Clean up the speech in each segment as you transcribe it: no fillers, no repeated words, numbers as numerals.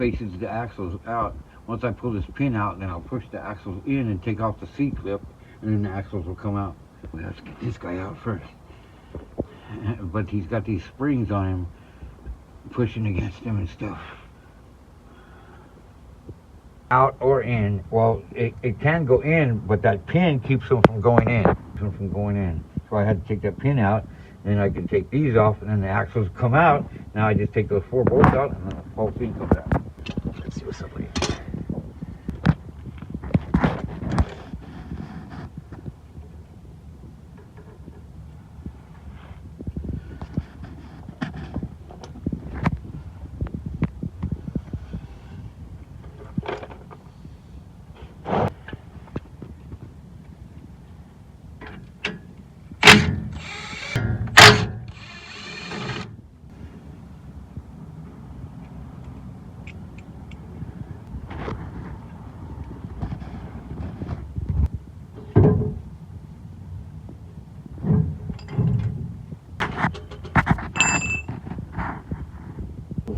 faces the axles out. Once I pull this pin out, then I'll push the axles in and take off the C-clip, and then the axles will come out. We have to get this guy out first. But he's got these springs on him, pushing against him and stuff. Out or in. Well, it can go in, but that pin keeps them from going in. So I had to take that pin out, and I can take these off, and then the axles come out. Now I just take those 4 bolts out, and then the whole thing comes out. Let's see what's up here.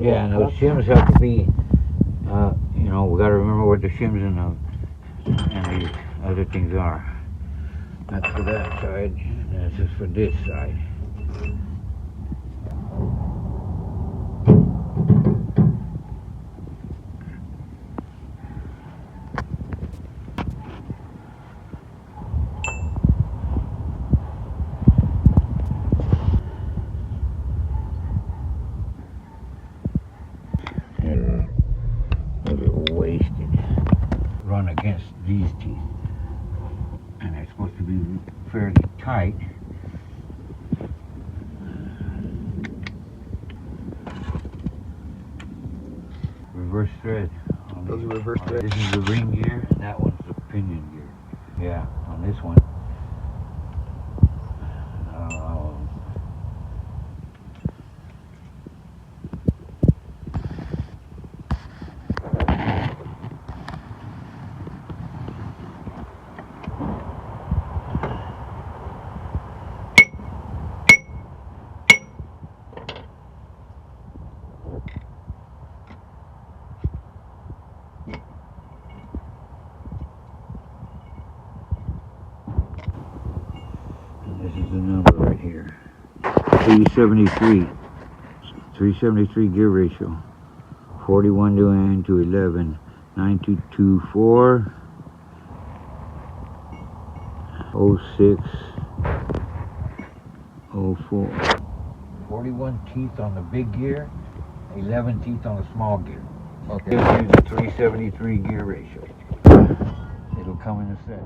Yeah, and those shims have to be, you know, we got to remember what the shims and these other things are. That's for that side, and this is for this side. Wasted. Run against these teeth, and they're supposed to be fairly tight. Reverse thread. Those are reverse thread. This is the ring gear, and that one's the pinion gear. Yeah, on this one. This is the number right here. 373 gear ratio. 41 to 11. 9224. 06. 04. 41 teeth on the big gear. 11 teeth on the small gear. Okay. Gives you the 373 gear ratio. It'll come in a set.